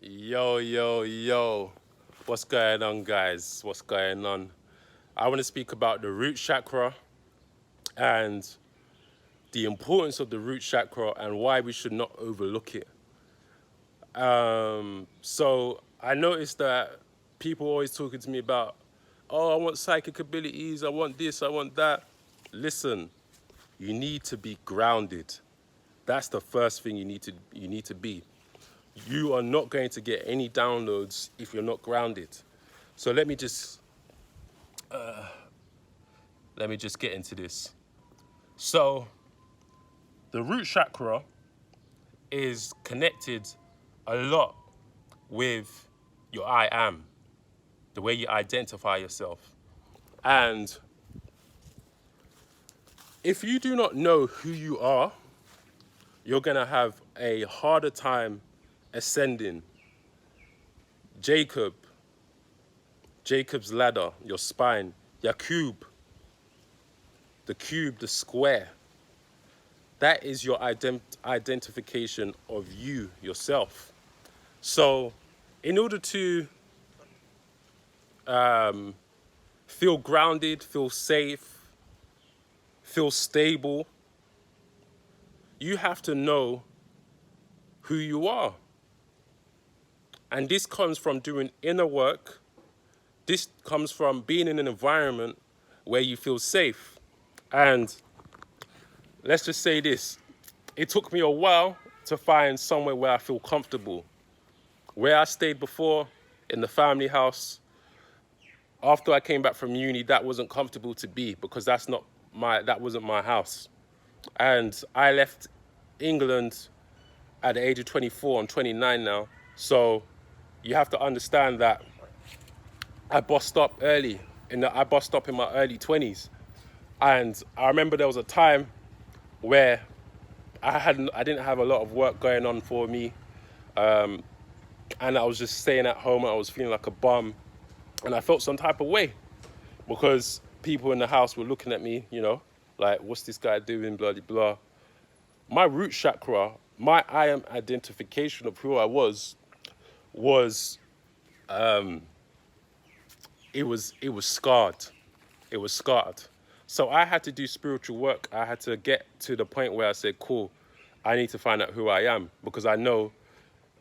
Yo, yo, yo. What's going on, guys? What's going on? I want to speak about the root chakra and the importance of the root chakra and why we should not overlook it. So I noticed that people always talking to me about, oh, I want psychic abilities, I want this, I want that. Listen, you need to be grounded. That's the first thing you need to be. You are not going to get any downloads if you're not grounded. So let me just get into this. So the root chakra is connected a lot with your I am, the way you identify yourself. And if you do not know who you are, you're gonna have a harder time ascending. Jacob's ladder, your spine, your cube, the square. That is your identification of you, yourself. So in order to feel grounded, feel safe, feel stable, you have to know who you are. And this comes from doing inner work. This comes from being in an environment where you feel safe. And let's just say this. It took me a while to find somewhere where I feel comfortable. Where I stayed before, in the family house, after I came back from uni, that wasn't comfortable to be because that wasn't my house. And I left England at the age of 24. I'm 29 now. So you have to understand that I bossed up early. I bossed up in my early 20s. And I remember there was a time where I didn't have a lot of work going on for me. And I was just staying at home. I was feeling like a bum. And I felt some type of way because people in the house were looking at me, like, what's this guy doing, blah, blah, blah. My root chakra, my I am identification of who I was it was scarred. It was scarred. So I had to do spiritual work. I had to get to the point where I said, cool, I need to find out who I am because I know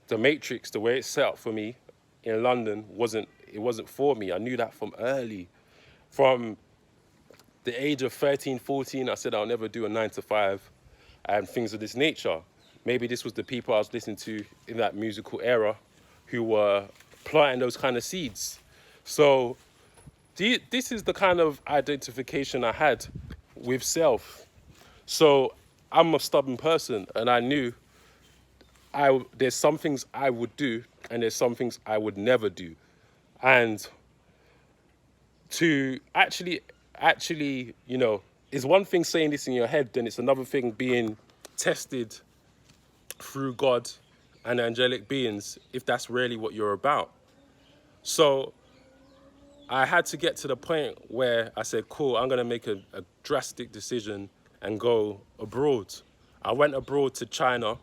the matrix, the way it's set up for me in London, wasn't for me. I knew that from early. From the age of 13, 14, I said I'll never do a 9-to-5 and things of this nature. Maybe this was the people I was listening to in that musical era who were planting those kind of seeds. So this is the kind of identification I had with self. So I'm a stubborn person and I knew there's some things I would do and there's some things I would never do. And to actually, is one thing saying this in your head, then it's another thing being tested through God and angelic beings, if that's really what you're about. So I had to get to the point where I said, cool, I'm going to make a drastic decision and go abroad. I went abroad to China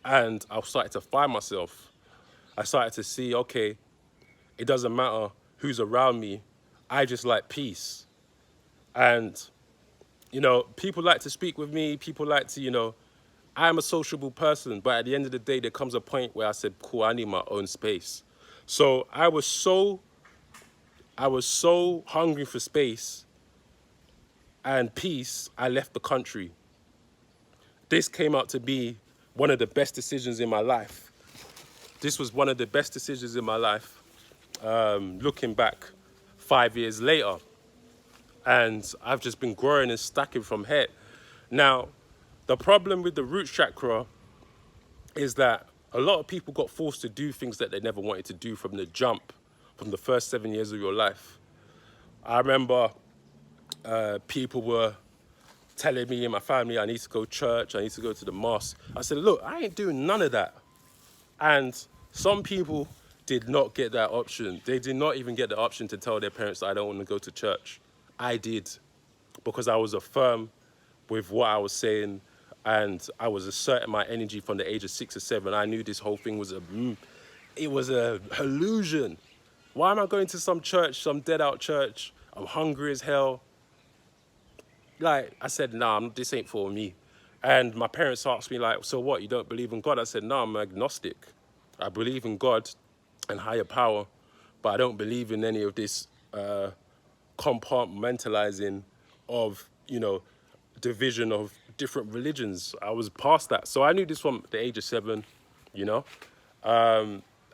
and I started to find myself. I started to see, okay, it doesn't matter who's around me. I just like peace. And, people like to speak with me. People like to, I'm a sociable person. But at the end of the day, there comes a point where I said, cool, I need my own space. So I was so hungry for space and peace, I left the country. This came out to be one of the best decisions in my life. This was one of the best decisions in my life, looking back 5 years later. And I've just been growing and stacking from here. Now, the problem with the root chakra is that a lot of people got forced to do things that they never wanted to do from the jump, from the first 7 years of your life. I remember people were telling me and my family, I need to go to church, I need to go to the mosque. I said, look, I ain't doing none of that. And some people did not get that option. They did not even get the option to tell their parents that I don't want to go to church. I did, because I was firm with what I was saying. and I was asserting my energy from the age of 6 or 7. I knew this whole thing was it was a illusion. Why am I going to some church, some dead out church? I'm hungry as hell. Like, I said, nah, this ain't for me. And my parents asked me, like, so what, you don't believe in God? I said, no, I'm agnostic. I believe in God and higher power, but I don't believe in any of this compartmentalizing of, you know, division of different religions. I was past that. So I knew this from the age of 7, you know.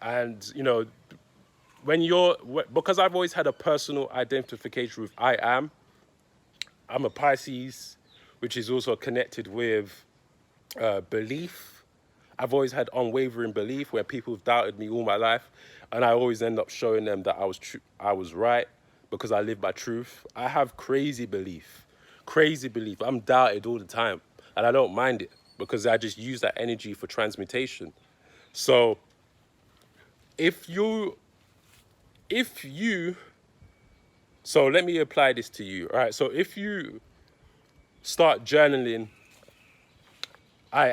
And, you know, because I've always had a personal identification with I'm a Pisces, which is also connected with belief. I've always had unwavering belief where people have doubted me all my life, and I always end up showing them that I was right because I live by truth. I have crazy belief. I'm doubted all the time, and I don't mind it because I just use that energy for transmutation. So so let me apply this to you, all right? So if you start journaling, I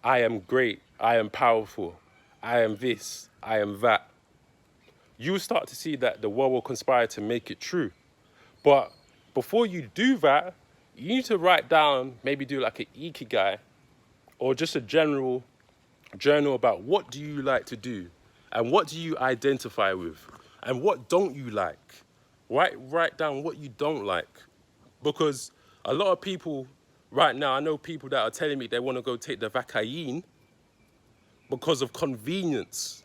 am great, I am powerful, I am this, I am that, you start to see that the world will conspire to make it true. But before you do that, you need to write down, maybe do like an ikigai or just a general journal about what do you like to do and what do you identify with and what don't you like. Write down what you don't like, because a lot of people right now, I know people that are telling me they want to go take the vaccine because of convenience.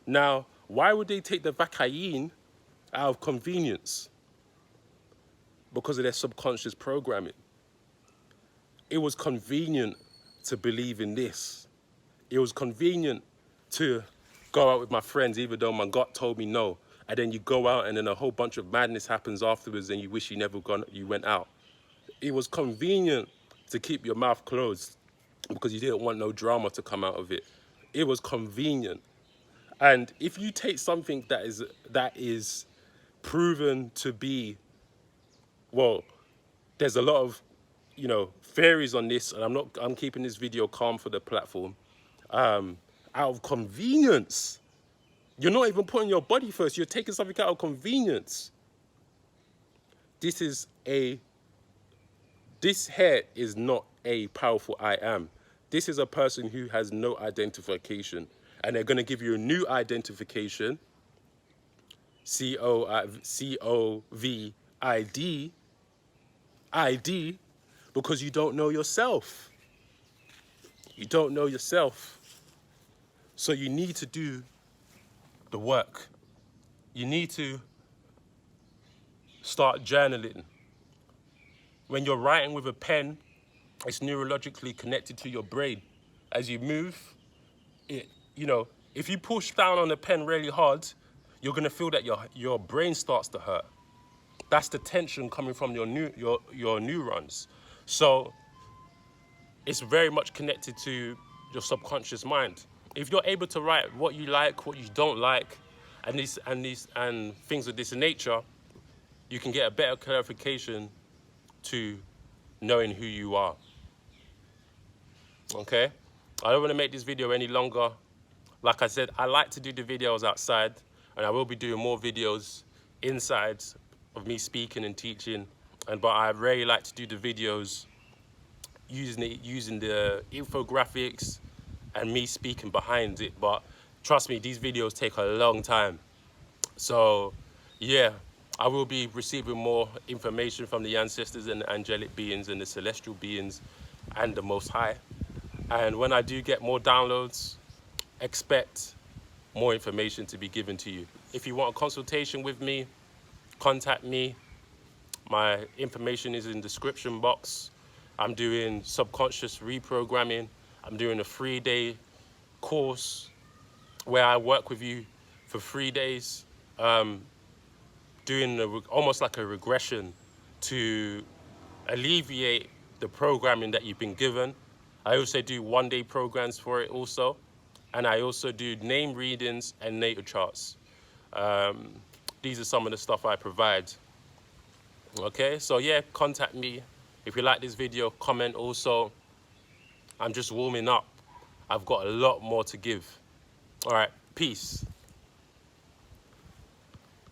Now, why would they take the vaccine out of convenience? Because of their subconscious programming. It was convenient to believe in this. It was convenient to go out with my friends even though my gut told me no. And then you go out and then a whole bunch of madness happens afterwards and you wish you went out. It was convenient to keep your mouth closed because you didn't want no drama to come out of it. It was convenient. And if you take something that is proven to be, well, there's a lot of, you know, theories on this, and I'm keeping this video calm for the platform. Out of convenience. You're not even putting your body first. You're taking something out of convenience. This here is not a powerful I am. This is a person who has no identification. And they're going to give you a new identification, COVID, ID, because you don't know yourself. You don't know yourself. So you need to do the work. You need to start journaling. When you're writing with a pen, it's neurologically connected to your brain. As you move, if you push down on the pen really hard, you're gonna feel that your brain starts to hurt. That's the tension coming from your neurons. So it's very much connected to your subconscious mind. If you're able to write what you like, what you don't like, and things of this nature, you can get a better clarification to knowing who you are. Okay? I don't want to make this video any longer. Like I said, I like to do the videos outside, and I will be doing more videos inside of me speaking and teaching. But I really like to do the videos using the infographics and me speaking behind it. But trust me, these videos take a long time. So yeah, I will be receiving more information from the ancestors and the angelic beings and the celestial beings and the Most High. And when I do get more downloads, expect more information to be given to you. If you want a consultation with me, contact me. My information is in the description box. I'm doing subconscious reprogramming. I'm doing a 3-day course where I work with you for 3 days, doing almost like a regression to alleviate the programming that you've been given. I also do 1-day programs for it also. And I also do name readings and natal charts. These are some of the stuff I provide. Okay, so yeah, contact me If you like this video, comment also. I'm just warming up. I've got a lot more to give. All right, peace.